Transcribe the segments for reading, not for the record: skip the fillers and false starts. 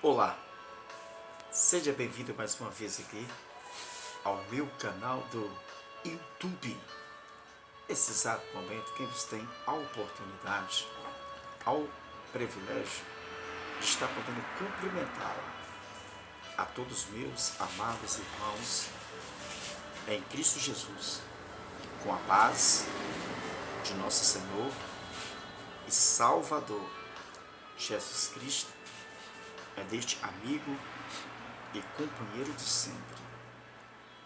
Olá, seja bem-vindo mais uma vez aqui ao meu canal do YouTube. Nesse exato momento, quem você tem a oportunidade, ao privilégio de estar podendo cumprimentá-la a todos meus amados irmãos em Cristo Jesus, com a paz de nosso Senhor e Salvador Jesus Cristo, é deste amigo e companheiro de sempre,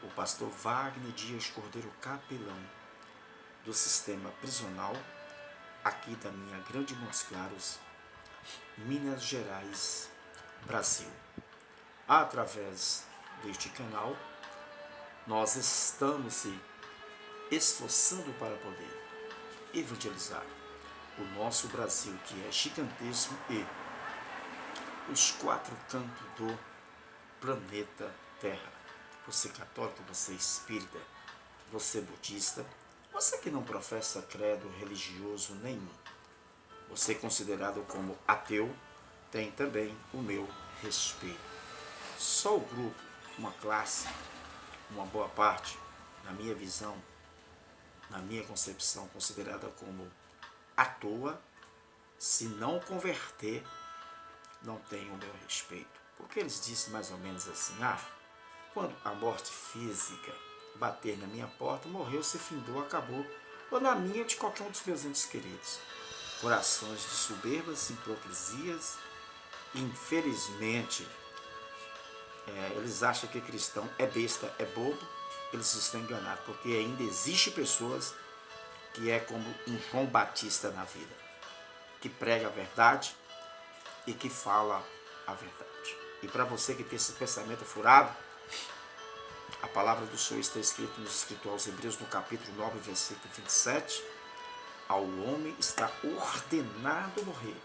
o pastor Wagner Dias Cordeiro Capelão, do sistema prisional, aqui da minha Grande Montes Claros, Minas Gerais, Brasil. Através deste canal, nós estamos se esforçando para poder evangelizar o nosso Brasil, que é gigantesco, e os quatro cantos do planeta Terra. Você católico, você espírita, você budista, você que não professa credo religioso nenhum, você considerado como ateu, tem também o meu respeito. Só o grupo, uma classe, uma boa parte, na minha visão, na minha concepção, considerada como à toa, se não converter, não tem o meu respeito. Porque eles dizem mais ou menos assim: quando a morte física bater na minha porta, morreu, se findou, acabou. Ou na minha, de qualquer um dos meus entes queridos. Corações de soberbas, hipocrisias. Infelizmente, eles acham que cristão é besta, é bobo. Eles estão enganados, porque ainda existe pessoas que é como um João Batista na vida, que prega a verdade e que fala a verdade. E para você que tem esse pensamento furado, a palavra do Senhor está escrita nos escritos aos Hebreus, no capítulo 9, versículo 27. Ao homem está ordenado morrer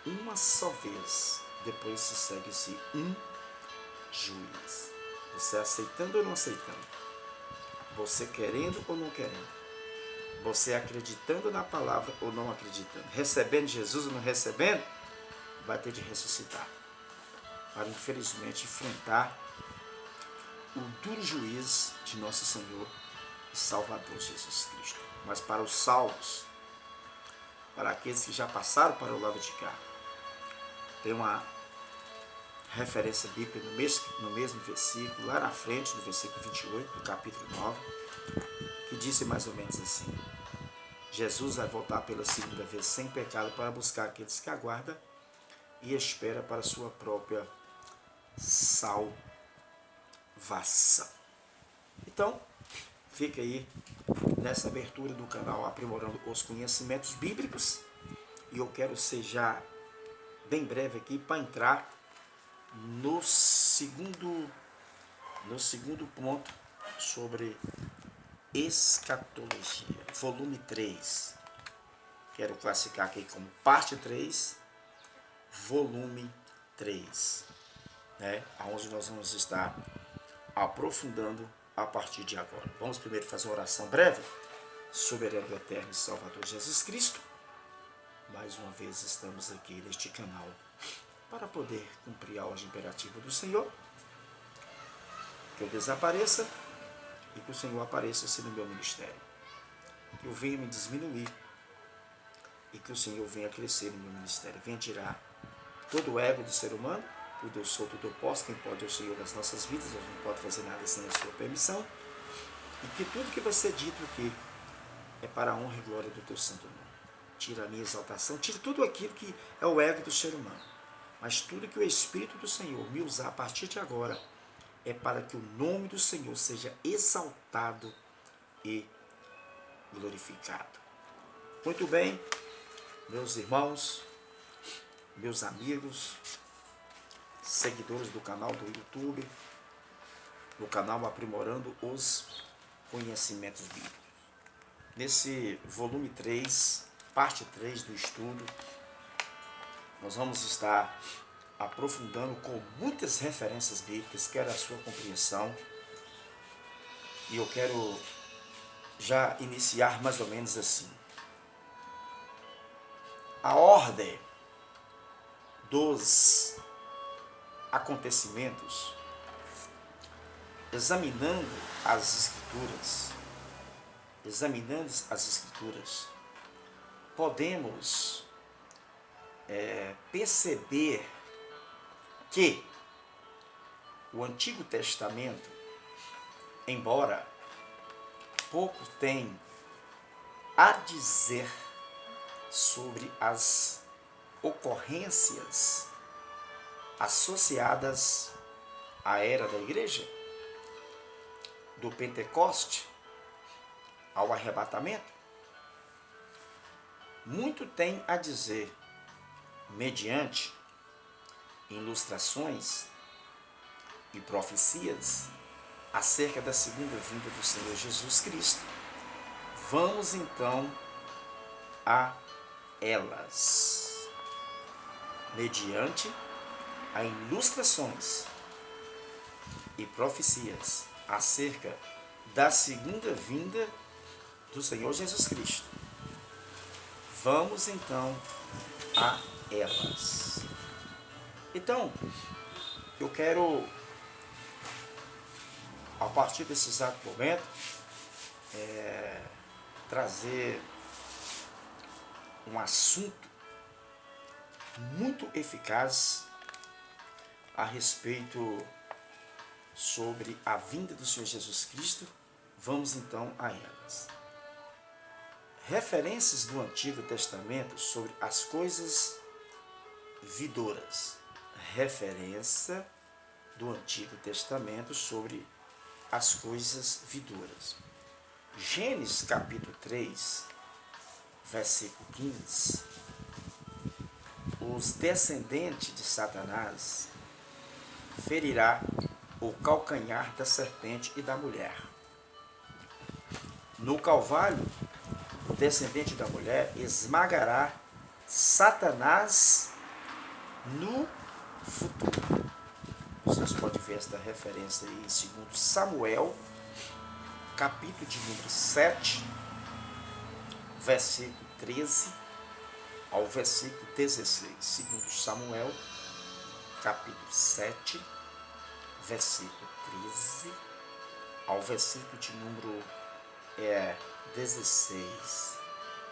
uma só vez, depois se segue-se um juiz. Você aceitando ou não aceitando? Você querendo ou não querendo? Você acreditando na palavra ou não acreditando? Recebendo Jesus ou não recebendo? Vai ter de ressuscitar, para infelizmente enfrentar o duro juízo de nosso Senhor e Salvador Jesus Cristo. Mas para os salvos, para aqueles que já passaram para o lado de cá, tem uma referência bíblica no mesmo versículo, lá na frente, no versículo 28, do capítulo 9, que disse mais ou menos assim: Jesus vai voltar pela segunda vez sem pecado para buscar aqueles que aguardam e espera para a sua própria salvação. Então, fica aí nessa abertura do canal Aprimorando os Conhecimentos Bíblicos, e eu quero ser já bem breve aqui para entrar no segundo ponto sobre escatologia, volume 3. Quero classificar aqui como parte 3, volume 3, onde nós vamos estar aprofundando a partir de agora. Vamos primeiro fazer uma oração breve. Soberano, eterno e Salvador Jesus Cristo, mais uma vez estamos aqui neste canal para poder cumprir a ordem imperativa do Senhor, que eu desapareça e que o Senhor apareça assim no meu ministério, que eu venha me diminuir e que o Senhor venha crescer no meu ministério, venha tirar todo o ego do ser humano. Tudo eu sou, tudo eu posso, quem pode é o Senhor das nossas vidas, nós não pode fazer nada sem a sua permissão, e que tudo que vai ser dito aqui é para a honra e glória do teu santo nome. Tira a minha exaltação, tira tudo aquilo que é o ego do ser humano, mas tudo que o Espírito do Senhor me usar a partir de agora é para que o nome do Senhor seja exaltado e glorificado. Muito bem, meus irmãos, meus amigos, seguidores do canal do YouTube, do canal Aprimorando os Conhecimentos Bíblicos. Nesse volume 3, parte 3 do estudo, nós vamos estar aprofundando com muitas referências bíblicas, quero a sua compreensão, e eu quero já iniciar mais ou menos assim. A ordem dos acontecimentos, examinando as Escrituras, podemos perceber que o Antigo Testamento, embora pouco tem a dizer sobre as ocorrências associadas à era da igreja, do Pentecoste ao arrebatamento, muito tem a dizer mediante ilustrações e profecias acerca da segunda vinda do Senhor Jesus Cristo. Vamos então a elas, mediante a ilustrações e profecias acerca da segunda vinda do Senhor Jesus Cristo. Vamos então a elas. Então, eu quero, a partir desse exato momento, trazer um assunto muito eficaz a respeito sobre a vinda do Senhor Jesus Cristo. Vamos então a elas. Referências do Antigo Testamento sobre as coisas vindouras. Referência do Antigo Testamento sobre as coisas vindouras. Gênesis capítulo 3, versículo 15. Os descendentes de Satanás ferirá o calcanhar da serpente e da mulher. No Calvário, o descendente da mulher esmagará Satanás no futuro. Vocês podem ver esta referência aí em 2 Samuel, capítulo de número 7, versículo 13 ao versículo 16. 2 Samuel, capítulo 7, versículo 13 ao versículo de número 16.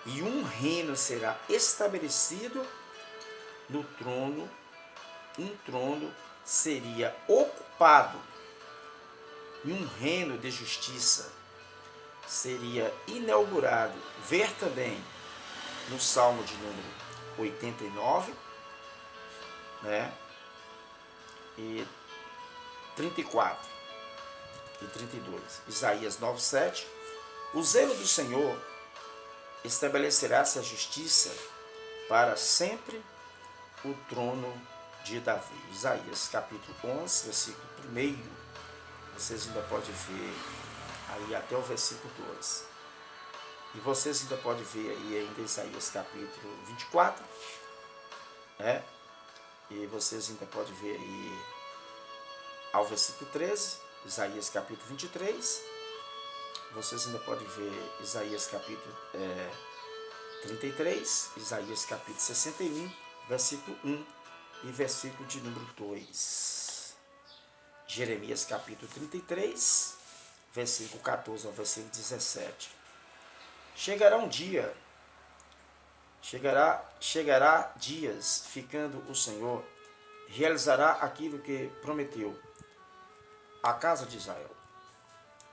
E um reino será estabelecido no trono, um trono seria ocupado, e um reino de justiça seria inaugurado. Ver também no Salmo de número 89, e 34 e 32. Isaías 9:7. O zelo do Senhor estabelecerá-se a justiça para sempre o trono de Davi. Isaías capítulo 11, versículo 1. Vocês ainda podem ver aí até o versículo 2. E vocês ainda podem ver aí ainda Isaías capítulo 24. E vocês ainda podem ver aí ao versículo 13, Isaías capítulo 23. Vocês ainda podem ver Isaías capítulo 33, Isaías capítulo 61, versículo 1 e versículo de número 2. Jeremias capítulo 33, versículo 14 ao versículo 17. Chegará um dia, chegará dias, ficando o Senhor, realizará aquilo que prometeu. A casa de Israel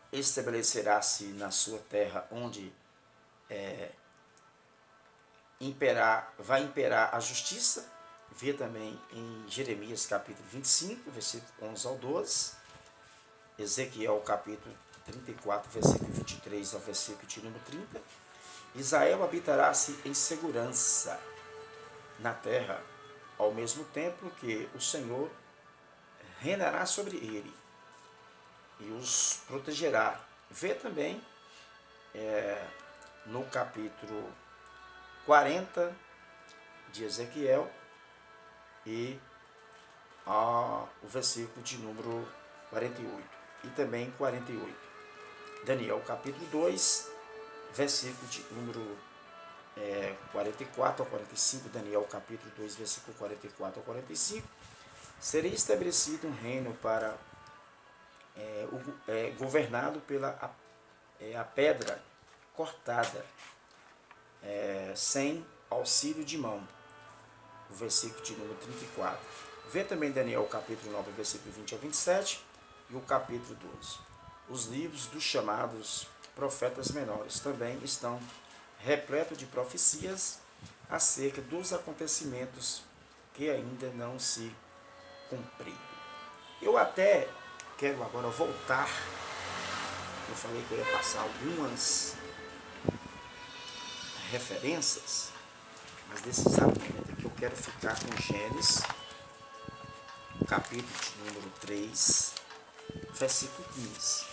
estabelecerá-se na sua terra, onde vai imperar a justiça. Vê também em Jeremias capítulo 25, versículo 11 ao 12. Ezequiel capítulo 34, versículo 23 ao versículo de número 30. Israel habitará-se em segurança na terra, ao mesmo tempo que o Senhor reinará sobre ele e os protegerá. Vê também no capítulo 40 de Ezequiel e o versículo de número 48 e também 48. Daniel capítulo 2, versículo de número 44 ao 45, Daniel capítulo 2, versículo 44 ao 45, seria estabelecido um reino para governado pela a pedra cortada, sem auxílio de mão. O versículo de número 34. Vê também Daniel, capítulo 9, versículo 20 a 27 e o capítulo 12. Os livros dos chamados profetas menores também estão repletos de profecias acerca dos acontecimentos que ainda não se cumpriram. Eu até quero agora voltar. Eu falei que eu ia passar algumas referências, mas nesse exato momento aqui eu quero ficar com Gênesis, capítulo de número 3, versículo 15.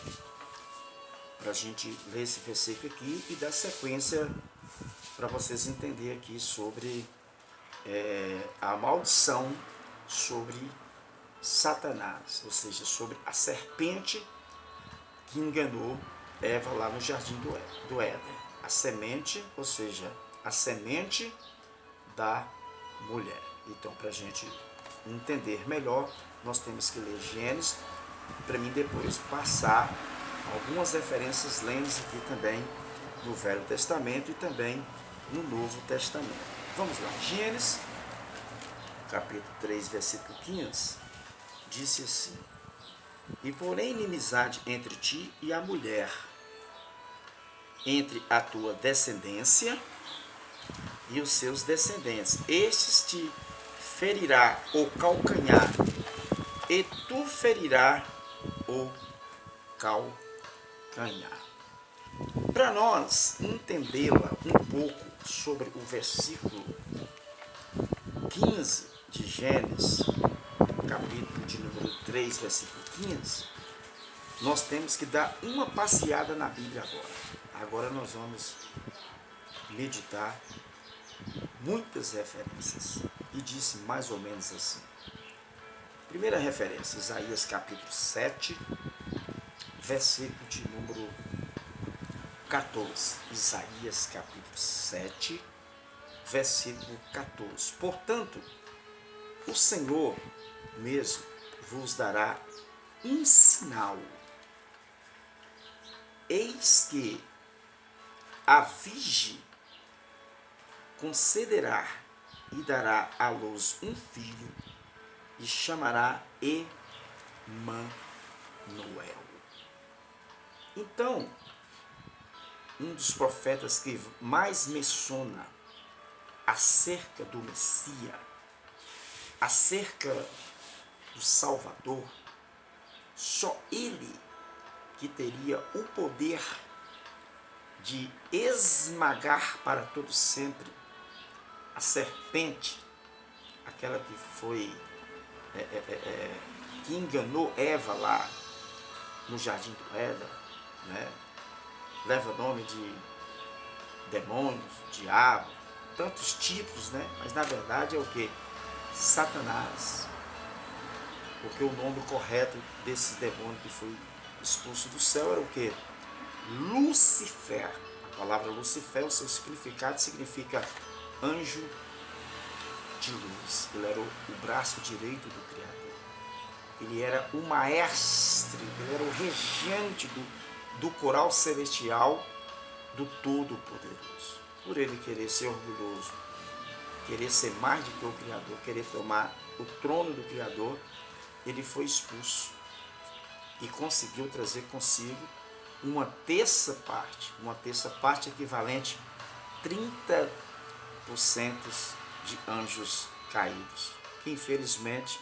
Para a gente ler esse versículo aqui e dar sequência para vocês entenderem aqui sobre a maldição sobre Satanás, ou seja, sobre a serpente que enganou Eva lá no jardim do Éden. A semente, ou seja, a semente da mulher. Então, para a gente entender melhor, nós temos que ler Gênesis, para mim depois passar algumas referências lendo aqui também no Velho Testamento e também no Novo Testamento. Vamos lá, Gênesis, capítulo 3, versículo 15, disse assim: E porém inimizade entre ti e a mulher, entre a tua descendência e os seus descendentes. Estes te ferirá o calcanhar, e tu ferirá o calcanhar. Para nós entendê-la um pouco sobre o versículo 15 de Gênesis, capítulo de número 3, versículo 15, nós temos que dar uma passeada na Bíblia agora. Agora nós vamos meditar muitas referências. E disse mais ou menos assim. Primeira referência, Isaías capítulo 7, versículo de número 14. Isaías capítulo 7, versículo 14. Portanto, o Senhor mesmo vos dará um sinal. Eis que a virgem concederá e dará à luz um filho e chamará Emanuel. Então, um dos profetas que mais menciona acerca do Messias, acerca do Salvador, só ele que teria o poder de esmagar para todo sempre a serpente, aquela que foi que enganou Eva lá no jardim do Éden, né? Leva o nome de demônios, diabo, tantos títulos, né? Mas na verdade é o que? Satanás. Porque o nome correto desse demônio que foi expulso do céu era o que? Lucifer. A palavra Lucifer, o seu significado significa anjo de luz. Ele era o braço direito do Criador. Ele era o maestre, ele era o regente do coral celestial do Todo-Poderoso. Por ele querer ser orgulhoso, querer ser mais do que o Criador, querer tomar o trono do Criador, ele foi expulso e conseguiu trazer consigo uma terça parte equivalente a 30% de anjos caídos, que infelizmente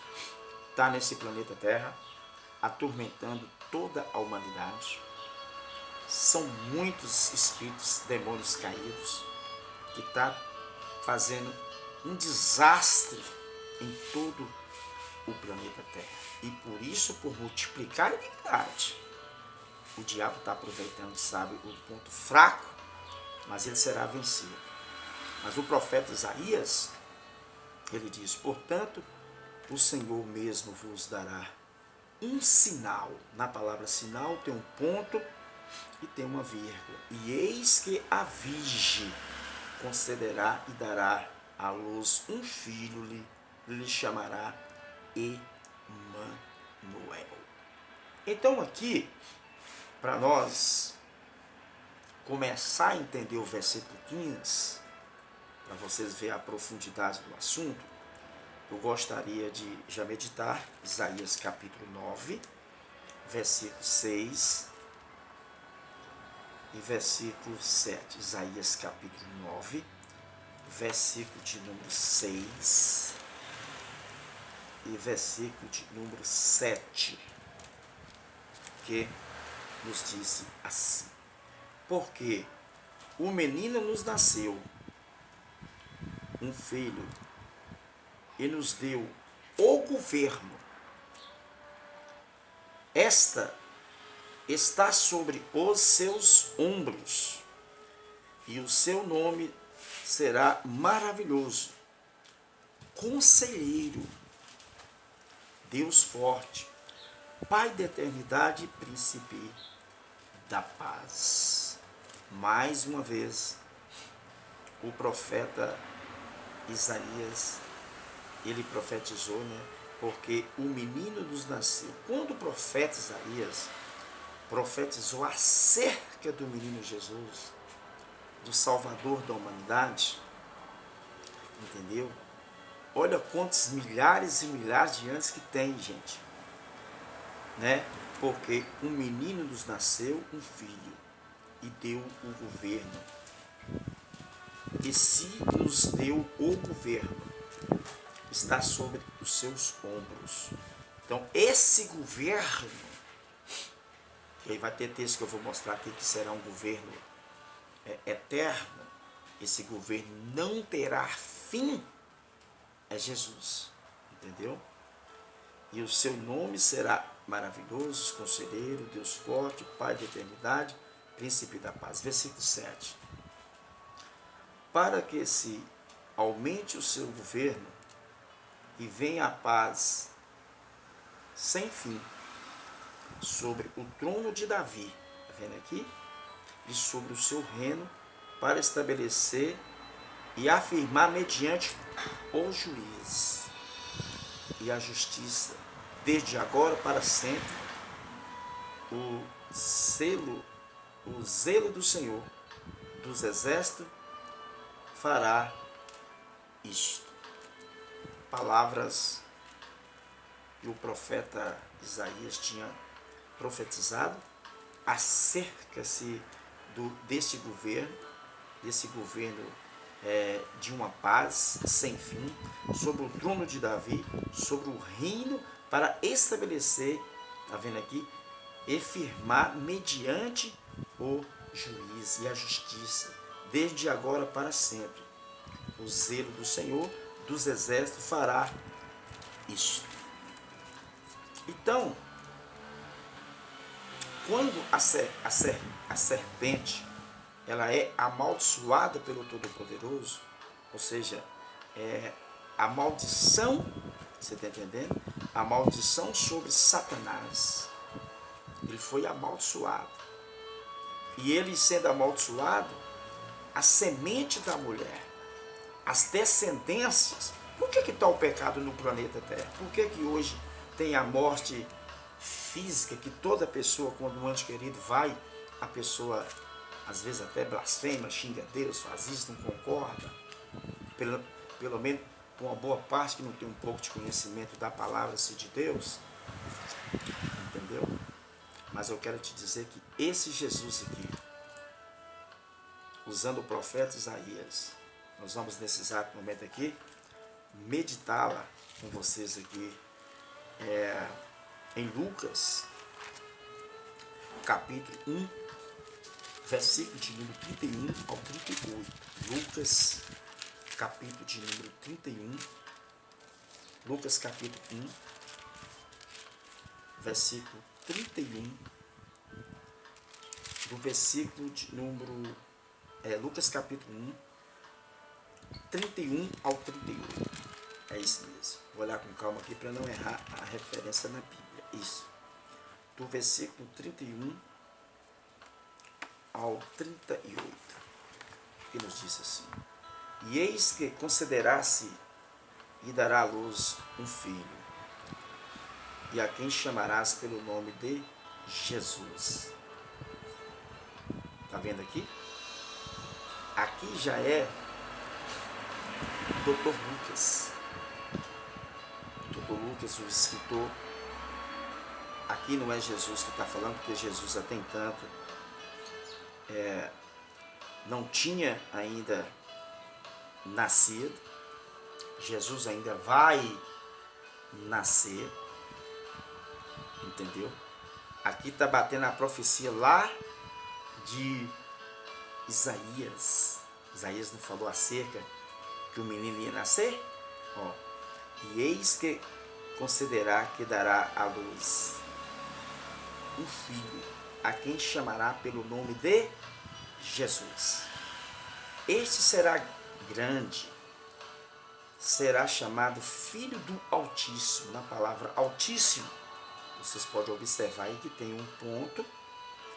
está nesse planeta Terra, atormentando toda a humanidade. São muitos espíritos, demônios caídos, que está fazendo um desastre em todo o planeta Terra. E por isso, por multiplicar a iniquidade, o diabo está aproveitando, sabe, o ponto fraco, mas ele será vencido. Mas o profeta Isaías, ele diz: portanto, o Senhor mesmo vos dará um sinal. Na palavra sinal tem um ponto e tem uma vírgula. E eis que a virgem concederá e dará à luz um filho, lhe chamará Emanuel. Emanuel. Então aqui, para nós começar a entender o versículo 15, para vocês verem a profundidade do assunto, eu gostaria de já meditar Isaías capítulo 9, versículo 6 e versículo 7. Isaías capítulo 9, versículo de número 6 e versículo de número 7, que nos diz assim: porque o menino nos nasceu, um filho, e nos deu o governo. Esta está sobre os seus ombros, e o seu nome será maravilhoso, conselheiro, Deus forte, Pai da eternidade, príncipe da paz. Mais uma vez, o profeta Isaías, ele profetizou, porque o menino nos nasceu. Quando o profeta Isaías profetizou acerca do menino Jesus, do Salvador da humanidade, entendeu? Olha quantos milhares e milhares de anos que tem, gente, porque um menino nos nasceu, um filho, e deu o governo. E se nos deu o governo, está sobre os seus ombros. Então, esse governo, e aí vai ter texto que eu vou mostrar aqui que será um governo eterno, esse governo não terá fim, é Jesus, entendeu? E o seu nome será maravilhoso, conselheiro, Deus forte, Pai da eternidade, príncipe da paz. Versículo 7. Para que se aumente o seu governo e venha a paz sem fim sobre o trono de Davi, está vendo aqui? E sobre o seu reino, para estabelecer e afirmar mediante o juízo e a justiça, desde agora para sempre, o zelo do Senhor dos exércitos fará isto. Palavras que o profeta Isaías tinha profetizado acerca-se desse governo de uma paz sem fim, sobre o trono de Davi, sobre o reino, para estabelecer, está vendo aqui, e firmar mediante o juízo e a justiça, desde agora para sempre. O zelo do Senhor dos exércitos fará isto. Então, quando a serpente ela é amaldiçoada pelo Todo-Poderoso, ou seja, a maldição, você está entendendo? A maldição sobre Satanás. Ele foi amaldiçoado. E ele sendo amaldiçoado, a semente da mulher, as descendências. Por que está o pecado no planeta Terra? Por que hoje tem a morte física, que toda pessoa, quando um ente querido vai, a pessoa às vezes até blasfema, xinga Deus, faz isso, não concorda, pelo menos por uma boa parte que não tem um pouco de conhecimento da palavra de Deus, entendeu? Mas eu quero te dizer que esse Jesus aqui, usando o profeta Isaías, nós vamos nesse exato momento aqui meditá-la com vocês aqui em Lucas capítulo 1, versículo de número 31 ao 38. Lucas capítulo de número 31, Lucas capítulo 1, versículo 31, do versículo de número Lucas capítulo 1, 31 ao 38. É isso mesmo. Vou olhar com calma aqui para não errar a referência na Bíblia. Isso. Do versículo 31 ao 38. Que nos diz assim: e eis que concederá-se e dará à luz um filho, e a quem chamarás pelo nome de Jesus. Está vendo aqui? Aqui já é Dr. Lucas. Dr. Lucas, o escritor. Aqui não é Jesus que está falando, porque Jesus até entanto não tinha ainda nascido. Jesus ainda vai nascer. Entendeu? Aqui está batendo a profecia lá de Isaías. Isaías não falou acerca que o menino ia nascer? Ó, e eis que concederá que dará à luz um filho, a quem chamará pelo nome de Jesus. Este será grande, será chamado Filho do Altíssimo. Na palavra Altíssimo, vocês podem observar aí que tem um ponto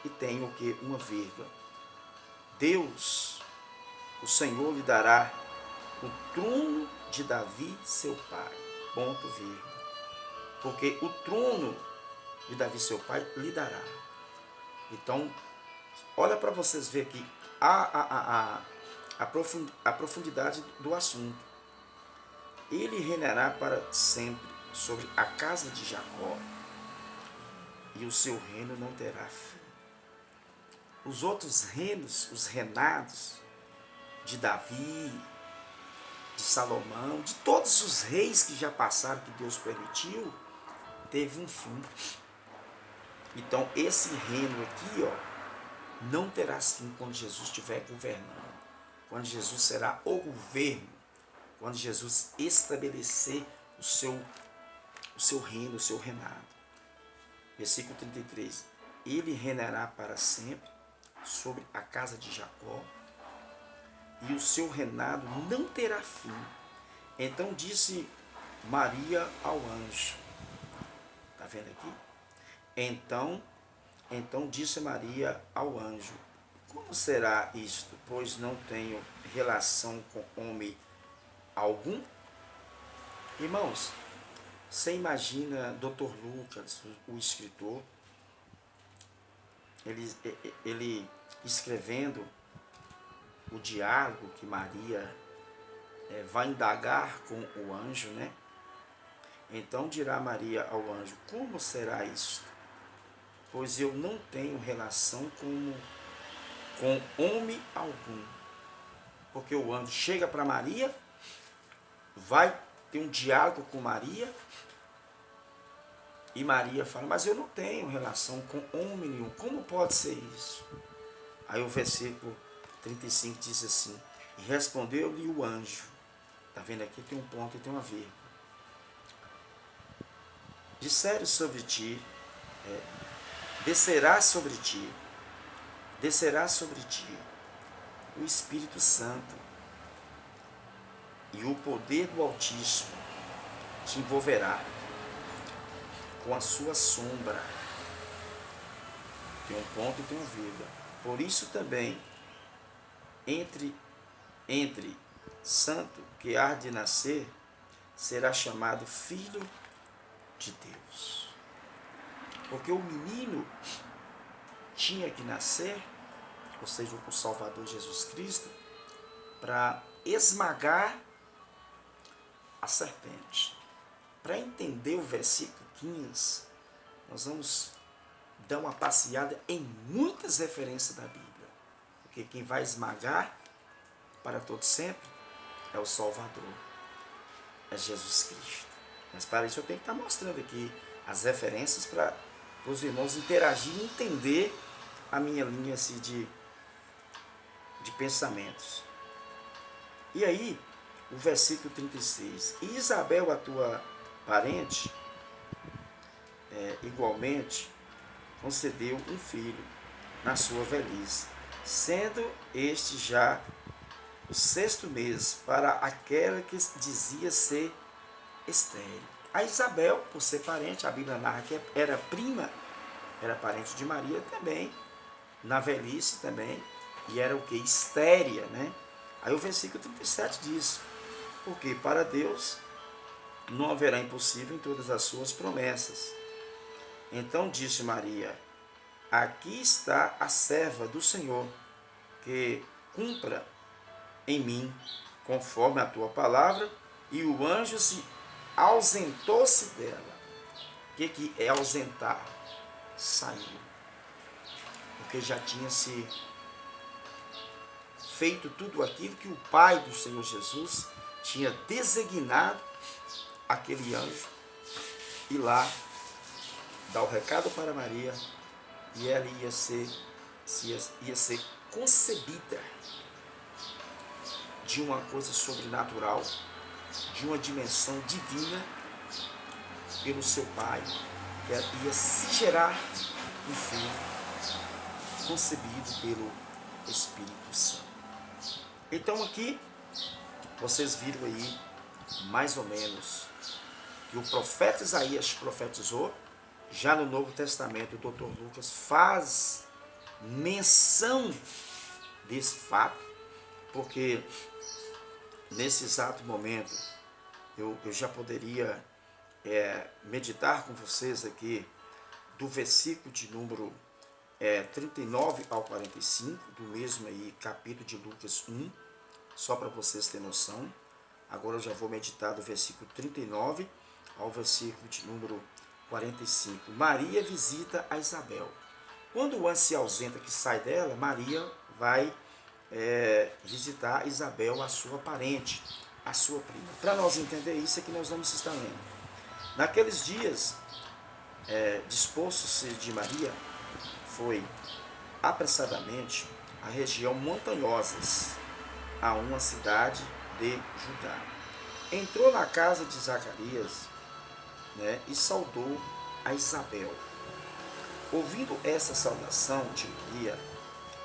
e tem o que? Uma vírgula. Deus, o Senhor, lhe dará o trono de Davi, seu pai. Ponto, vírgula. Porque o trono de Davi, seu pai, lhe dará. Então, olha para vocês verem aqui a profundidade do assunto. Ele reinará para sempre sobre a casa de Jacó, e o seu reino não terá fim. Os outros reinos, os reinados de Davi, de Salomão, de todos os reis que já passaram, que Deus permitiu, teve um fim. Então esse reino aqui, ó, não terá fim quando Jesus estiver governando, quando Jesus será o governo, quando Jesus estabelecer o seu reino, o seu reinado. Versículo 33. Ele reinará para sempre sobre a casa de Jacó, e o seu reinado não terá fim. Então disse Maria ao anjo. Está vendo aqui? Então disse Maria ao anjo: como será isto, pois não tenho relação com homem algum? Irmãos, você imagina Dr. Lucas, o escritor, ele escrevendo o diálogo que Maria vai indagar com o anjo, né? Então dirá Maria ao anjo: como será isto? Pois eu não tenho relação com homem algum. Porque o anjo chega para Maria, vai ter um diálogo com Maria, e Maria fala: mas eu não tenho relação com homem nenhum, como pode ser isso? Aí o versículo 35 diz assim: e respondeu-lhe o anjo. Está vendo aqui? Tem um ponto e tem uma vírgula. Disseram sobre ti, descerá sobre ti o Espírito Santo, e o poder do Altíssimo te envolverá com a sua sombra. Tem um ponto e tem uma vírgula. Por isso também, entre santo que há de nascer, será chamado Filho de Deus. Porque o menino tinha que nascer, ou seja, o Salvador Jesus Cristo, para esmagar a serpente. Para entender o versículo 15, nós vamos dar uma passeada em muitas referências da Bíblia. Porque quem vai esmagar para todo sempre é o Salvador, é Jesus Cristo. Mas para isso eu tenho que estar mostrando aqui as referências para os irmãos interagirem e entender a minha linha assim, de pensamentos. E aí, o versículo 36. E Isabel, a tua parente, igualmente concedeu um filho na sua velhice, sendo este já o 6º mês para aquela que dizia ser estéril. A Isabel, por ser parente, a Bíblia narra que era prima, era parente de Maria também, na velhice também, e era o que? Estéria, né? Aí o versículo 37 diz: porque para Deus não haverá impossível em todas as suas promessas. Então disse Maria: aqui está a serva do Senhor, que cumpra em mim conforme a tua palavra. E o anjo se ausentou-se dela. O que é ausentar? Saiu. Porque já tinha se feito tudo aquilo que o Pai do Senhor Jesus tinha designado aquele anjo ir lá dar o recado para Maria, e ela ia ser concebida de uma coisa sobrenatural, de uma dimensão divina pelo seu Pai. Ela ia se gerar um filho concebido pelo Espírito Santo. Então aqui vocês viram aí mais ou menos que o profeta Isaías profetizou. Já no Novo Testamento, o Dr. Lucas faz menção desse fato, porque nesse exato momento eu já poderia meditar com vocês aqui do versículo de número 39 ao 45, do mesmo aí capítulo de Lucas 1, só para vocês terem noção. Agora eu já vou meditar do versículo 39 ao versículo de número 45. Maria visita a Isabel. Quando o anjo se ausenta, que sai dela, Maria vai visitar Isabel, a sua parente, a sua prima. Para nós entender isso, é que nós vamos estar lendo. Naqueles dias, disposto-se de Maria, foi apressadamente à região montanhosas, a uma cidade de Judá. Entrou na casa de Zacarias, e saudou a Isabel. Ouvindo essa saudação de Maria,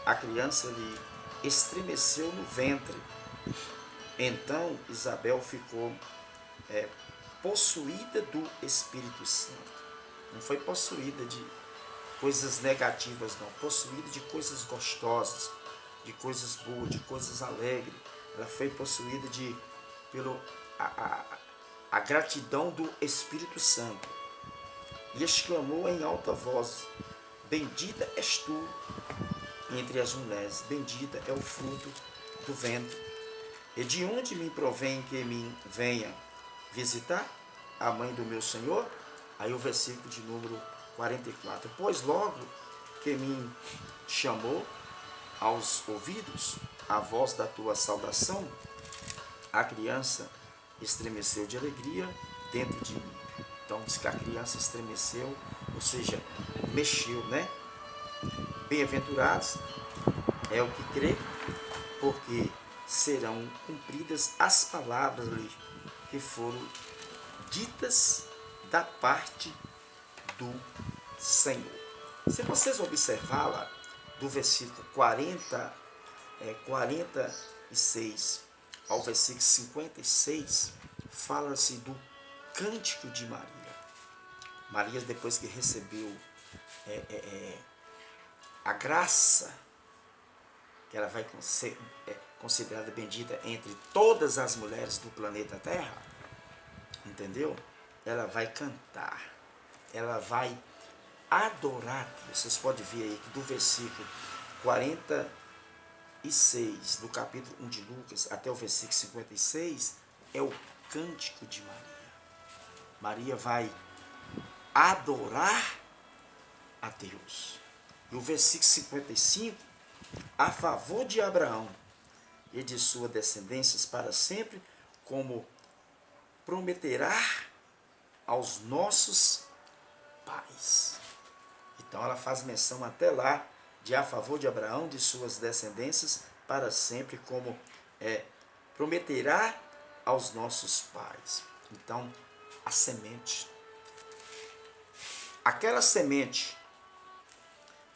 a criança lhe estremeceu no ventre. Então Isabel ficou possuída do Espírito Santo. Não foi possuída de coisas negativas, não. Possuída de coisas gostosas, de coisas boas, de coisas alegres. Ela foi possuída pelo a gratidão do Espírito Santo. E exclamou em alta voz: bendita és tu entre as mulheres, bendita é o fruto do ventre. E de onde me provém que me venha visitar a mãe do meu Senhor? Aí o versículo de número 44. Pois logo que me chamou aos ouvidos a voz da tua saudação, a criança estremeceu de alegria dentro de mim. Então diz que a criança estremeceu, ou seja, mexeu, Bem-aventurados é o que crê, porque serão cumpridas as palavras que foram ditas da parte do Senhor. Se vocês observarem do versículo 46 ao versículo 56, fala-se do cântico de Maria. Maria, depois que recebeu a graça, que ela vai ser considerada bendita entre todas as mulheres do planeta Terra, entendeu? Ela vai cantar, ela vai adorar Deus. Vocês podem ver aí que do versículo 46 do capítulo 1 de Lucas até o versículo 56 é o cântico de Maria. Maria vai adorar a Deus. E o versículo 55, a favor de Abraão e de sua descendência para sempre, como prometerá aos nossos pais. Então ela faz menção até lá de a favor de Abraão, de suas descendências para sempre, como prometerá aos nossos pais. Então, a semente. Aquela semente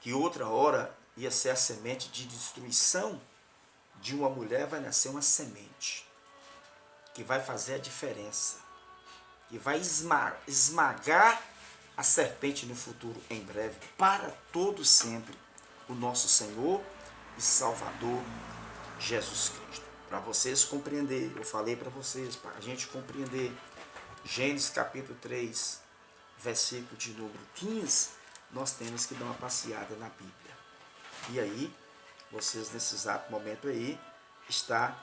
que outra hora ia ser a semente de destruição de uma mulher, vai nascer uma semente que vai fazer a diferença, que vai esmagar a serpente no futuro, em breve, para todo sempre, o nosso Senhor e Salvador Jesus Cristo. Para vocês compreenderem, eu falei para vocês, para a gente compreender, Gênesis capítulo 3, versículo de número 15, nós temos que dar uma passeada na Bíblia. E aí, vocês nesse exato momento aí, está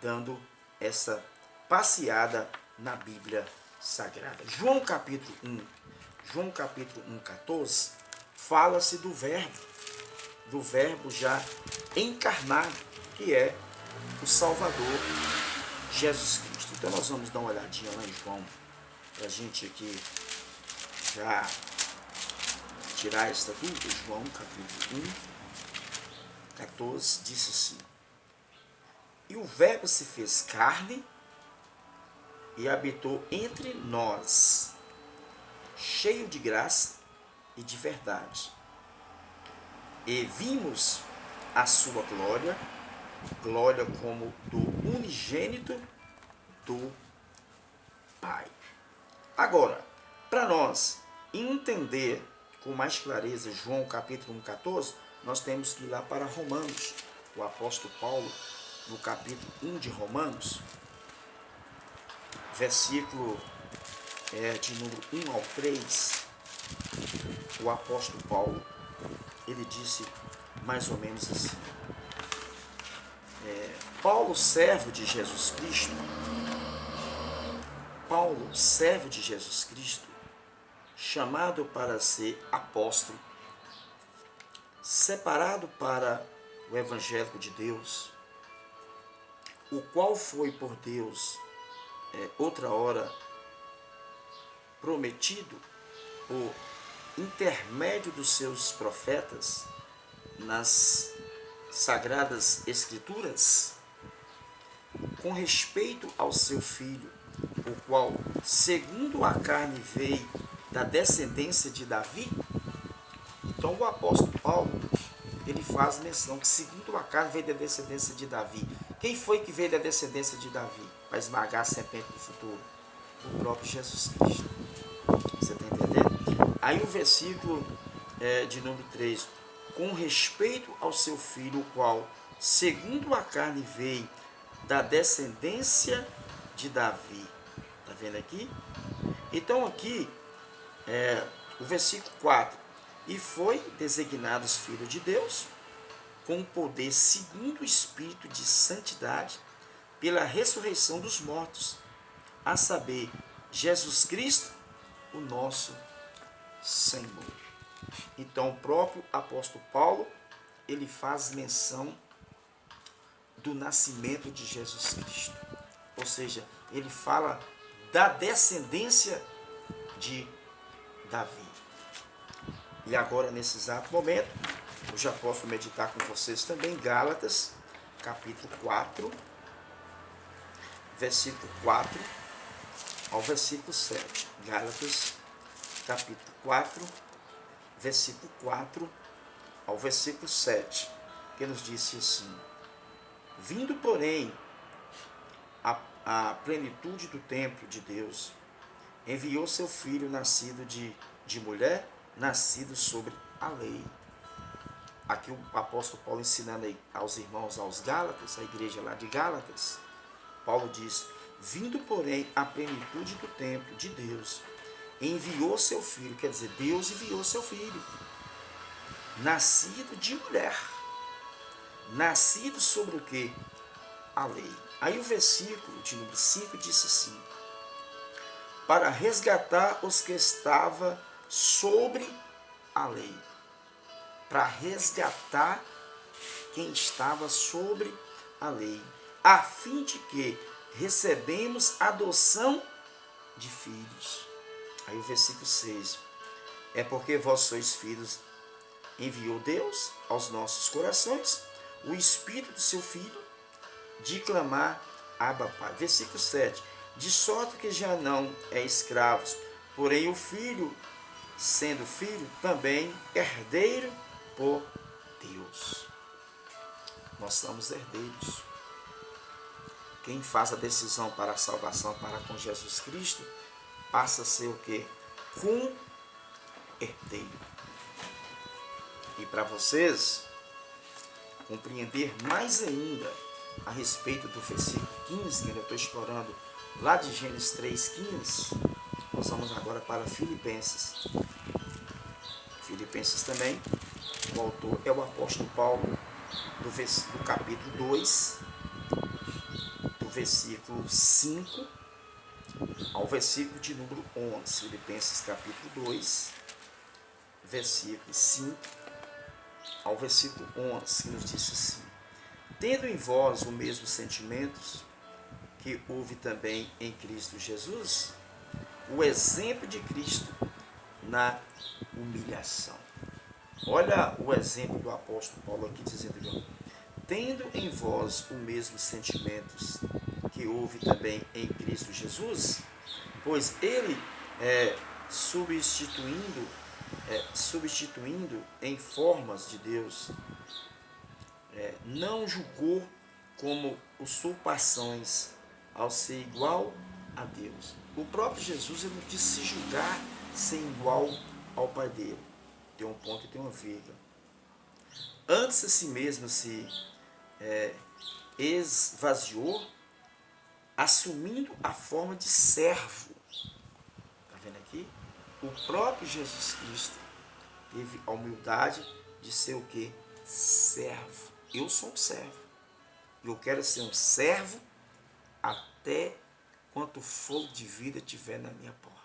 dando essa passeada na Bíblia Sagrada. João capítulo 1, 14, fala-se do verbo já encarnado, que é o Salvador Jesus Cristo. Então nós vamos dar uma olhadinha lá em João, para a gente aqui já tirar esta dúvida. João capítulo 1, 14, disse assim: E o verbo se fez carne e habitou entre nós, cheio de graça e de verdade. E vimos a sua glória, glória como do unigênito do Pai. Agora, para nós entender com mais clareza João capítulo 1, 14, nós temos que ir lá para Romanos. O apóstolo Paulo, no capítulo 1 de Romanos, versículo de número 1 ao 3, o apóstolo Paulo, ele disse mais ou menos assim: Paulo, servo de Jesus Cristo, chamado para ser apóstolo, separado para o evangelho de Deus, o qual foi por Deus outra hora prometido por intermédio dos seus profetas nas Sagradas Escrituras, com respeito ao seu filho, o qual, segundo a carne, veio da descendência de Davi. Então o apóstolo Paulo, ele faz menção que segundo a carne veio da descendência de Davi. Quem foi que veio da descendência de Davi para esmagar a serpente do futuro? O próprio Jesus Cristo. Você está entendendo? Aí o versículo de número 3: com respeito ao seu filho, o qual, segundo a carne, veio da descendência de Davi. Está vendo aqui? Então aqui, o versículo 4: e foi designados filhos de Deus, com poder segundo o Espírito de santidade, pela ressurreição dos mortos, a saber, Jesus Cristo, o nosso Senhor. Então o próprio apóstolo Paulo, ele faz menção do nascimento de Jesus Cristo. Ou seja, ele fala da descendência de Davi. E agora, nesse exato momento, eu já posso meditar com vocês também Gálatas, capítulo 4, versículo 4 ao versículo 7. Gálatas, capítulo 4, versículo 4 ao versículo 7, que nos disse assim: vindo, porém, a plenitude do tempo de Deus, enviou seu filho, nascido de mulher, nascido sobre a lei. Aqui o apóstolo Paulo ensinando aos irmãos, aos Gálatas, a igreja lá de Gálatas, Paulo diz: vindo, porém, a plenitude do tempo de Deus, enviou seu filho, quer dizer, Deus enviou seu filho, nascido de mulher, nascido sobre o que? A lei. Aí o versículo de número 5 disse assim: para resgatar os que estavam sobre a lei. Para resgatar quem estava sobre a lei, a fim de que recebemos adoção de filhos. Aí o versículo 6: é porque vós sois filhos, enviou Deus aos nossos corações o Espírito do seu Filho, de clamar Abba, Pai. Versículo 7: de sorte que já não é escravos, porém o Filho, sendo filho, também herdeiro por Deus. Nós somos herdeiros. Quem faz a decisão para a salvação para com Jesus Cristo, passa a ser o quê? Co-herdeiro. E para vocês compreender mais ainda a respeito do versículo 15, que eu estou explorando lá de Gênesis 3,15, Nós vamos agora para Filipenses. Filipenses também, o autor é o apóstolo Paulo, do capítulo 2, do versículo 5 ao versículo de número 11. Filipenses capítulo 2, versículo 5 ao versículo 11, que nos diz assim: tendo em vós o mesmo sentimentos que houve também em Cristo Jesus, o exemplo de Cristo na humilhação. Olha o exemplo do apóstolo Paulo aqui dizendo: tendo em vós os mesmos sentimentos que houve também em Cristo Jesus, pois ele substituindo em formas de Deus, não julgou como usurpações ao ser igual a Deus. O próprio Jesus ele não quis se julgar ser igual ao Pai dele. Tem um ponto e tem uma vírgula. Antes a si mesmo se esvaziou, assumindo a forma de servo. Está vendo aqui? O próprio Jesus Cristo teve a humildade de ser o quê? Servo. Eu sou um servo. E eu quero ser um servo até quanto fogo de vida tiver na minha porta.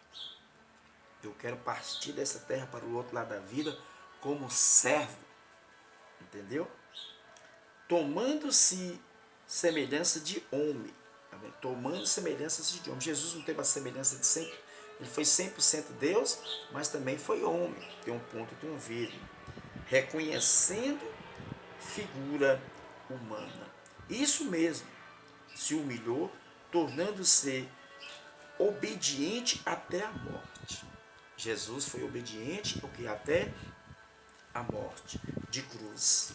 Eu quero partir dessa terra para o outro lado da vida como servo. Entendeu? Tomando-se semelhança de homem. Tá vendo? Tomando semelhança de homem. Jesus não teve a semelhança de sempre. Ele foi 100% Deus, mas também foi homem. Tem um ponto e tem um vírgula. Reconhecendo figura humana. Isso mesmo. Se humilhou, tornando-se obediente até a morte. Jesus foi obediente porque até a morte de cruz.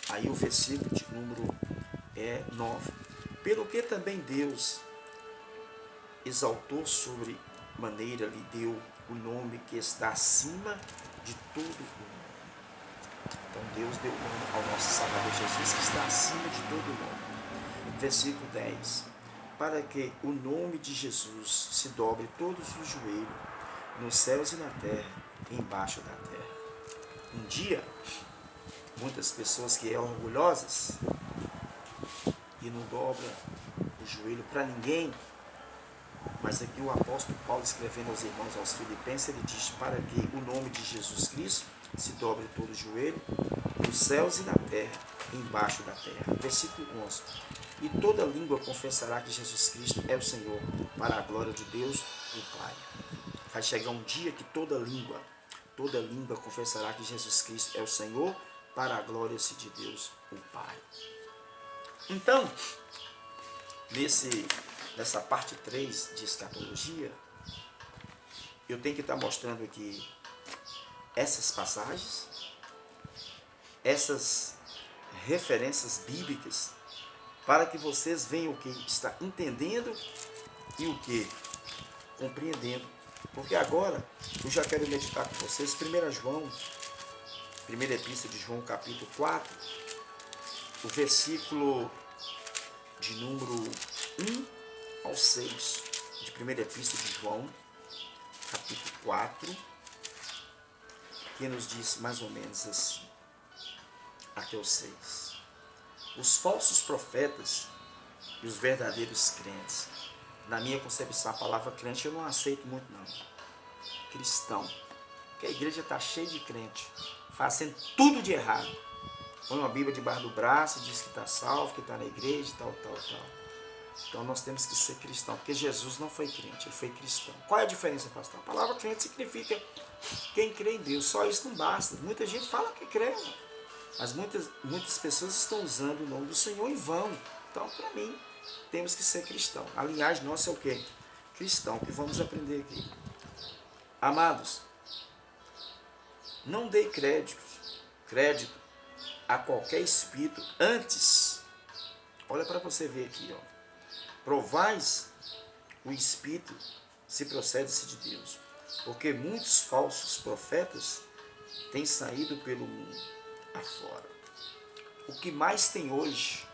Aí o versículo de número 9. Pelo que também Deus exaltou sobre maneira, lhe deu o nome que está acima de todo o nome. Então Deus deu o nome ao nosso Salvador Jesus, que está acima de todo o nome. Versículo 10. Para que o nome de Jesus se dobre todos os joelhos, nos céus e na terra, e embaixo da terra. Um dia, muitas pessoas que são orgulhosas e não dobram o joelho para ninguém, mas aqui o apóstolo Paulo, escrevendo aos irmãos, aos Filipenses, ele diz: para que o nome de Jesus Cristo se dobre todo o joelho, nos céus e na terra, e embaixo da terra. Versículo 11. E toda língua confessará que Jesus Cristo é o Senhor, para a glória de Deus, o Pai. Vai chegar um dia que toda língua confessará que Jesus Cristo é o Senhor, para a glória de Deus, o Pai. Então, nessa parte 3 de escatologia, eu tenho que estar mostrando aqui essas passagens, essas referências bíblicas, para que vocês venham o que está entendendo e o que compreendendo. Porque agora eu já quero meditar com vocês 1 João, primeira epístola de João, capítulo 4, o versículo de número 1 ao 6, de primeira epístola de João, capítulo 4, que nos diz mais ou menos assim, até o 6. Os falsos profetas e os verdadeiros crentes. Na minha concepção, a palavra crente eu não aceito muito não. Cristão. Porque a igreja está cheia de crente, fazendo tudo de errado. Põe uma Bíblia debaixo do braço e diz que está salvo, que está na igreja, tal. Então nós temos que ser cristão, porque Jesus não foi crente, ele foi cristão. Qual é a diferença, pastor? A palavra crente significa quem crê em Deus. Só isso não basta. Muita gente fala que crê, mas muitas pessoas estão usando o nome do Senhor em vão. Então, para mim, temos que ser cristão. A linhagem nossa é o quê? Cristão, que vamos aprender aqui. Amados, não dê crédito a qualquer espírito antes. Olha para você ver aqui, ó. Provais o espírito se procede-se de Deus, porque muitos falsos profetas têm saído pelo mundo afora. O que mais tem hoje,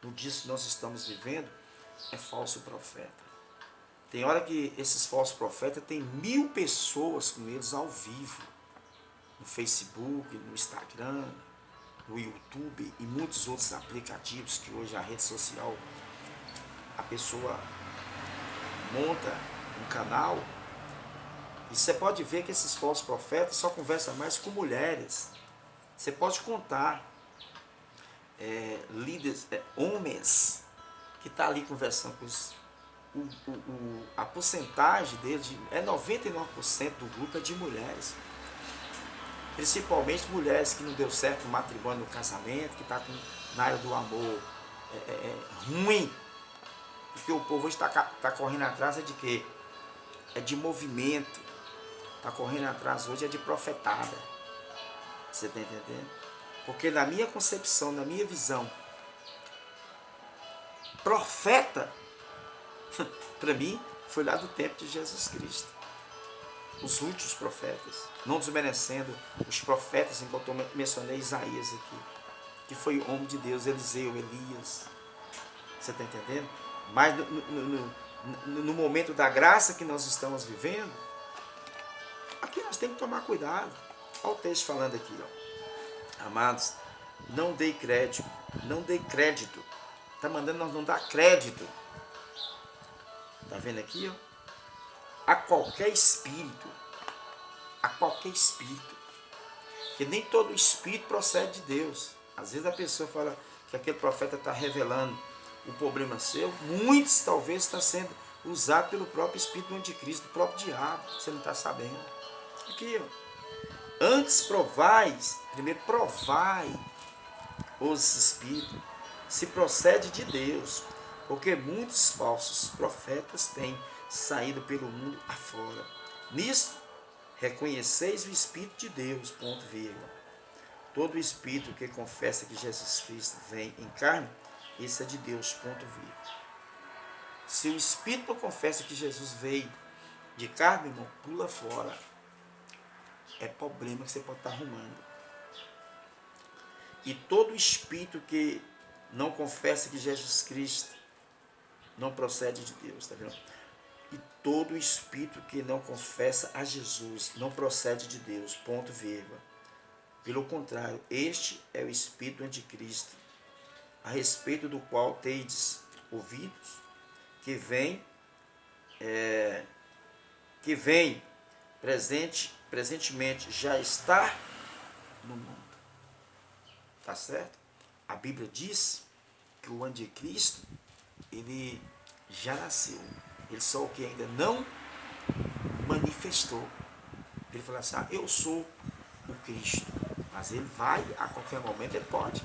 no dia que nós estamos vivendo, é falso profeta. Tem hora que esses falsos profetas tem 1000 pessoas com eles ao vivo. No Facebook, no Instagram, no YouTube e muitos outros aplicativos que hoje a rede social, a pessoa monta um canal e você pode ver que esses falsos profetas só conversam mais com mulheres. Você pode contar líderes, homens que estão ali conversando com isso. A porcentagem deles é 99% do grupo é de mulheres. Principalmente mulheres que não deu certo no matrimônio, no casamento, que está na área do amor ruim. Porque o povo hoje está correndo atrás de quê? É de movimento. Está correndo atrás hoje é de profetada. Você está entendendo? Porque na minha concepção, na minha visão, profeta, para mim, foi lá do tempo de Jesus Cristo. Os últimos profetas, não desmerecendo os profetas, enquanto eu mencionei Isaías aqui, que foi homem de Deus, Eliseu, Elias. Você está entendendo? Mas no momento da graça que nós estamos vivendo, aqui nós temos que tomar cuidado. Olha o texto falando aqui, ó. Amados, não dei crédito, não dei crédito. Está mandando nós não dar crédito. Está vendo aqui, ó? A qualquer espírito, que nem todo espírito procede de Deus. Às vezes a pessoa fala que aquele profeta está revelando o problema seu, muitos talvez está sendo usado pelo próprio espírito do anticristo, do próprio diabo, você não está sabendo. Aqui, ó. Antes provais, primeiro provai os espíritos, se procede de Deus, porque muitos falsos profetas têm saído pelo mundo afora. Nisto, reconheceis o Espírito de Deus, ponto vírgula. Todo espírito que confessa que Jesus Cristo vem em carne, esse é de Deus, ponto vírgula. Se o espírito não confessa que Jesus veio de carne, irmão, pula fora. É problema que você pode estar arrumando. E todo espírito que não confessa que Jesus Cristo não procede de Deus, tá vendo? E todo espírito que não confessa a Jesus não procede de Deus, ponto vírgula. Pelo contrário, este é o espírito do anticristo, a respeito do qual tendes ouvidos, que vem presentemente já está no mundo. Tá certo? A Bíblia diz que o anticristo, ele já nasceu. Ele só o que ainda não manifestou. Ele falou assim, eu sou o Cristo. Mas ele vai, a qualquer momento, ele pode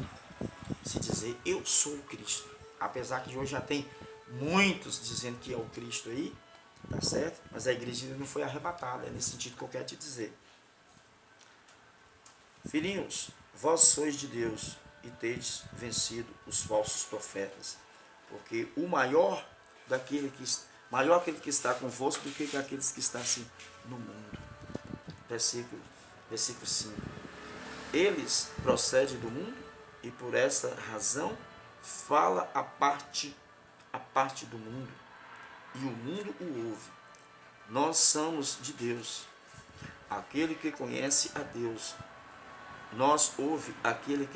se dizer, eu sou o Cristo. Apesar que hoje já tem muitos dizendo que é o Cristo aí, tá certo? Mas a igreja ainda não foi arrebatada, é nesse sentido que eu quero te dizer. Filhinhos, vós sois de Deus e tendes vencido os falsos profetas, porque o maior aquele que está convosco do que aqueles que estão assim no mundo. Versículo 5. Eles procedem do mundo e por essa razão fala a parte do mundo e o mundo o ouve. Nós somos de Deus. Aquele que conhece a Deus, nós ouve aquele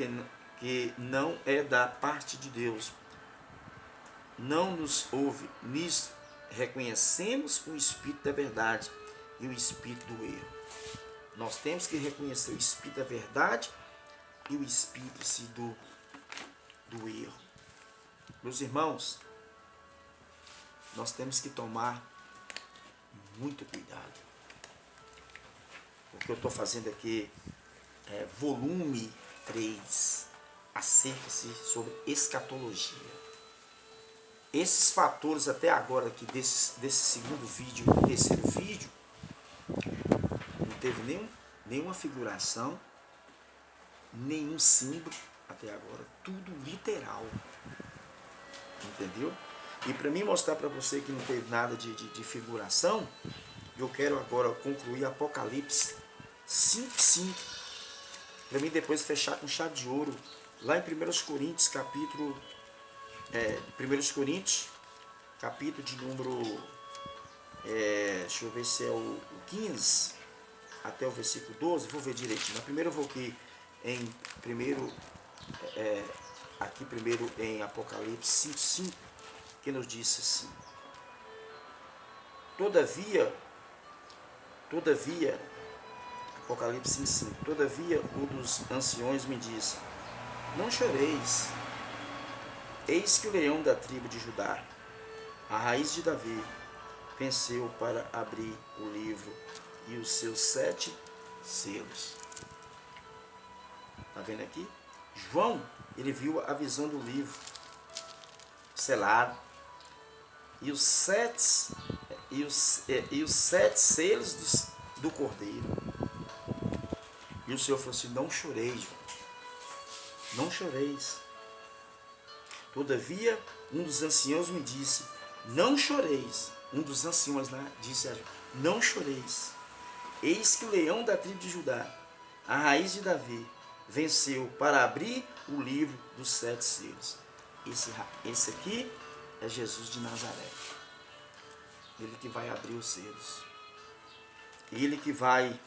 que não é da parte de Deus. Não nos ouve. Nisso reconhecemos o Espírito da verdade e o Espírito do erro. Nós temos que reconhecer o Espírito da verdade e o Espírito do erro. Meus irmãos, nós temos que tomar muito cuidado. O que eu estou fazendo aqui é volume 3, acerca-se sobre escatologia. Esses fatores até agora aqui desse segundo vídeo e terceiro vídeo, não teve nenhuma figuração, nenhum símbolo até agora, tudo literal. Entendeu? E para mim mostrar para você que não teve nada de figuração, eu quero agora concluir Apocalipse 5:5. Para mim depois fechar com chave de ouro, lá em 1 Coríntios, capítulo de número deixa eu ver se é o 15 até o versículo 12, vou ver direitinho. Mas primeiro eu vou aqui primeiro em Apocalipse 5:5, que nos diz assim: Todavia, Apocalipse 5:5, todavia um dos anciões me disse: Não choreis, eis que o leão da tribo de Judá, a raiz de Davi, venceu para abrir o livro e os seus 7 selos. Está vendo aqui? João, ele viu a visão do livro selado e os 7 selos do cordeiro. E o Senhor falou assim: não choreis, João, não choreis. Todavia, um dos anciãos me disse: não choreis. Um dos anciãos lá disse a João: não choreis. Eis que o leão da tribo de Judá, a raiz de Davi, venceu para abrir o livro dos 7 selos. Esse aqui é Jesus de Nazaré. Ele que vai abrir os selos. Ele que vai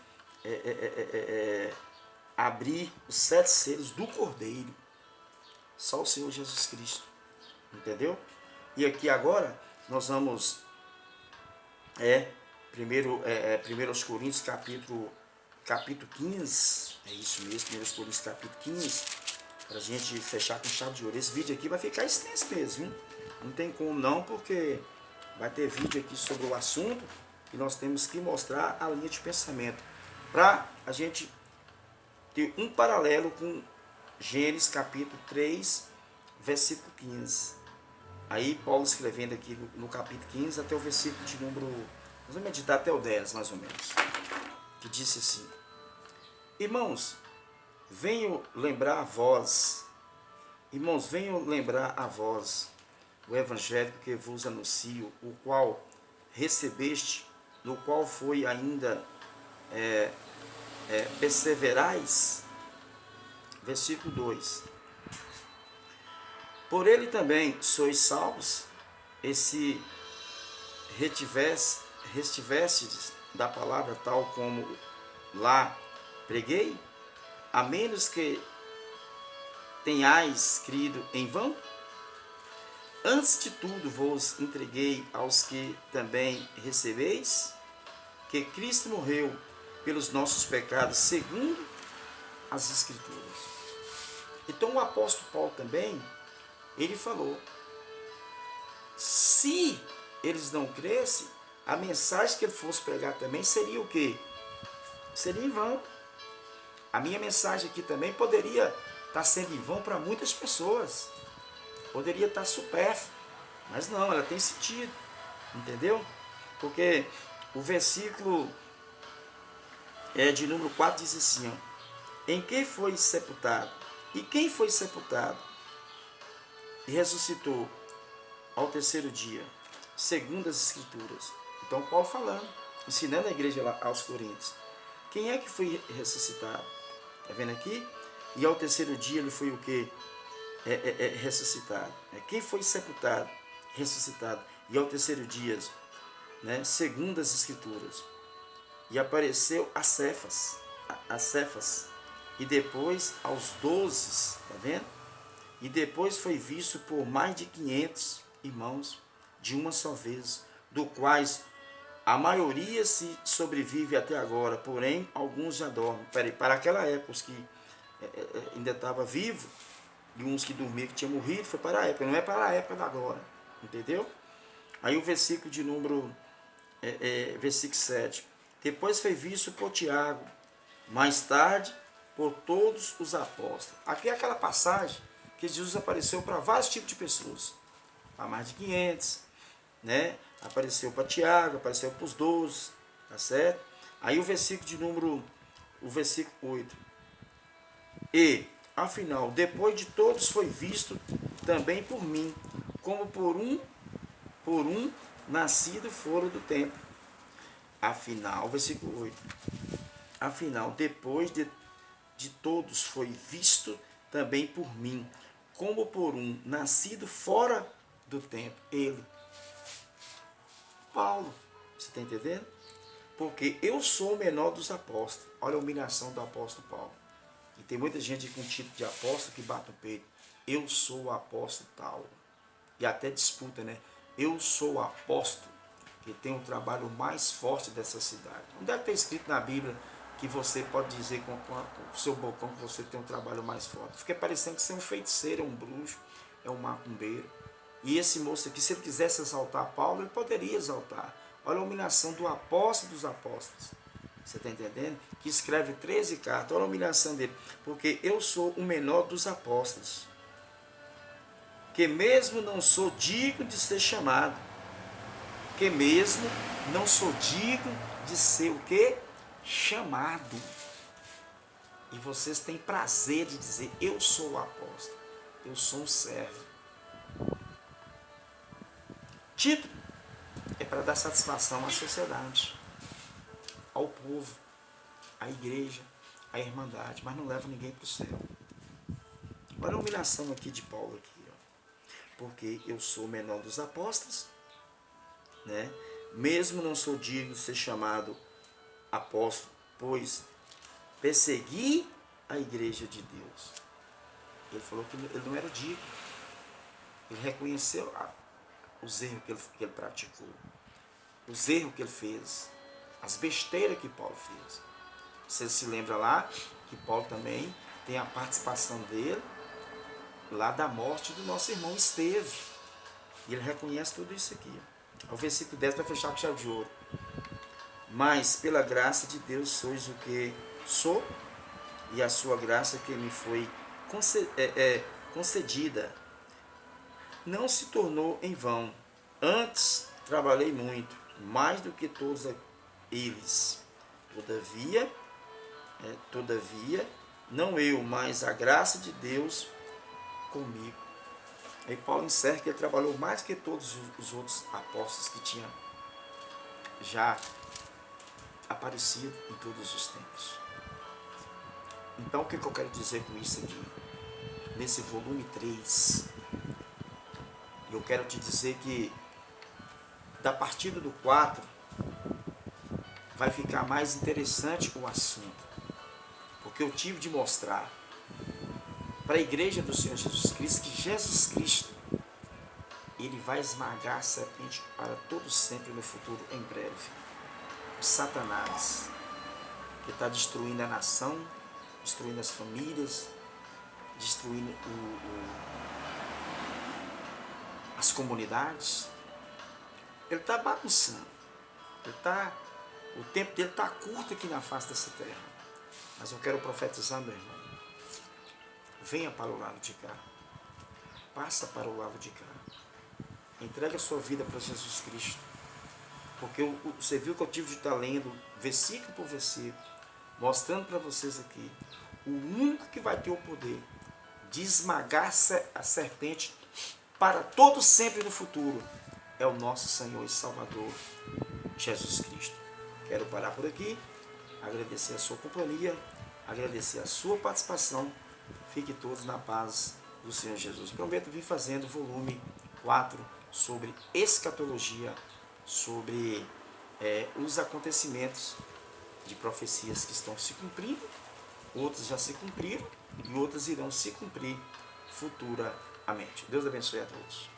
abrir os 7 selos do Cordeiro. Só o Senhor Jesus Cristo. Entendeu? E aqui agora nós vamos primeiro aos Coríntios capítulo 15. É isso mesmo, primeiro aos Coríntios capítulo 15. Pra gente fechar com chave de ouro. Esse vídeo aqui vai ficar extenso mesmo, viu? Não tem como não, porque vai ter vídeo aqui sobre o assunto e nós temos que mostrar a linha de pensamento para a gente ter um paralelo com Gênesis capítulo 3, versículo 15. Aí Paulo escrevendo aqui no capítulo 15 até o versículo de número, nós vamos meditar até o 10 mais ou menos, que disse assim: Irmãos, venho lembrar a vós o evangelho que vos anuncio, o qual recebeste, no qual foi ainda perseverais. Versículo 2: Por ele também sois salvos, e se restivestes da palavra tal como lá preguei, a menos que tenhais crido em vão? Antes de tudo vos entreguei aos que também recebeis, que Cristo morreu pelos nossos pecados, segundo as Escrituras. Então o apóstolo Paulo também, ele falou, se eles não crescem, a mensagem que ele fosse pregar também seria o quê? Seria em vão. A minha mensagem aqui também poderia estar sendo em vão para muitas pessoas. Poderia estar supérfluo. Mas não, ela tem sentido. Entendeu? Porque o versículo de número 4 diz assim, ó, em quem foi sepultado? E quem foi sepultado e ressuscitou ao terceiro dia, segundo as Escrituras? Então Paulo falando, ensinando a igreja lá aos Coríntios. Quem é que foi ressuscitado? Está vendo aqui? E ao terceiro dia ele foi o que? Ressuscitado. Quem foi sepultado? Ressuscitado. E ao terceiro dia, segundo as Escrituras. E apareceu a Cefas, e depois aos 12, está vendo? E depois foi visto por mais de 500 irmãos de uma só vez, do quais a maioria se sobrevive até agora, porém alguns já dormem. Para aquela época, os que ainda estavam vivos, e uns que dormiam, que tinham morrido, foi para a época, não é para a época da agora, entendeu? Aí o versículo de número, versículo 7, depois foi visto por Tiago, mais tarde por todos os apóstolos. Aqui é aquela passagem que Jesus apareceu para vários tipos de pessoas, para mais de 500, apareceu para Tiago, apareceu para os 12, tá certo? Aí o versículo 8, e afinal, depois de todos foi visto também por mim, como por um nascido fora do tempo. Afinal, versículo 8, afinal, depois de todos foi visto também por mim, como por um nascido fora do tempo. Ele, Paulo, Você está entendendo? Porque eu sou o menor dos apóstolos. Olha a humilhação do apóstolo Paulo. E tem muita gente com título de apóstolo que bate no peito. Eu sou o apóstolo tal. E até disputa, né? Eu sou o apóstolo que tem o trabalho mais forte dessa cidade. Não deve ter escrito na Bíblia que você pode dizer com o seu bocão que você tem um trabalho mais forte. Fica parecendo que você é um feiticeiro, é um bruxo, é um macumbeiro. E esse moço aqui, se ele quisesse exaltar Paulo, ele poderia exaltar. Olha a humilhação do apóstolo dos apóstolos. Você está entendendo? Que escreve 13 cartas. Olha a humilhação dele. Porque eu sou o menor dos apóstolos. Que mesmo não sou digno de ser chamado. Que mesmo não sou digno de ser o quê? Chamado. E vocês têm prazer de dizer, eu sou o apóstolo. Eu sou um servo. Título é para dar satisfação à sociedade, ao povo, à igreja, à irmandade, mas não leva ninguém para o céu. Olha a humilhação aqui de Paulo aqui, ó. Porque eu sou o menor dos apóstolos, né? Mesmo não sou digno de ser chamado apóstolo, pois persegui a igreja de Deus. Ele falou que ele não era digno. Ele reconheceu os erros que ele praticou, os erros que ele fez, as besteiras que Paulo fez. Você se lembra lá que Paulo também tem a participação dele lá da morte do nosso irmão Estevão. E ele reconhece tudo isso aqui. O versículo 10 vai fechar com chave de ouro. Mas pela graça de Deus sois o que sou, e a sua graça que me foi concedida não se tornou em vão. Antes trabalhei muito, mais do que todos eles. Todavia, não eu, mas a graça de Deus comigo. Aí Paulo encerra que ele trabalhou mais que todos os outros apóstolos que tinham já aparecido em todos os tempos. Então, o que eu quero dizer com isso aqui? Nesse volume 3, eu quero te dizer que da partida do 4 vai ficar mais interessante o assunto. Porque eu tive de mostrar para a igreja do Senhor Jesus Cristo que Jesus Cristo, ele vai esmagar a serpente para todo sempre no futuro, em breve. O Satanás, que está destruindo a nação, destruindo as famílias, destruindo as comunidades. Ele está bagunçando. O tempo dele está curto aqui na face dessa terra. Mas eu quero profetizar, meu irmão. Venha para o lado de cá. Passa para o lado de cá. Entregue a sua vida para Jesus Cristo. Porque você viu que eu tive de estar lendo versículo por versículo, mostrando para vocês aqui, o único que vai ter o poder de esmagar a serpente para todo sempre no futuro é o nosso Senhor e Salvador, Jesus Cristo. Quero parar por aqui, agradecer a sua companhia, agradecer a sua participação. Fiquem todos na paz do Senhor Jesus. Prometo vir fazendo volume 4 sobre escatologia, sobre os acontecimentos de profecias que estão se cumprindo, outras já se cumpriram e outras irão se cumprir futuramente. Deus abençoe a todos.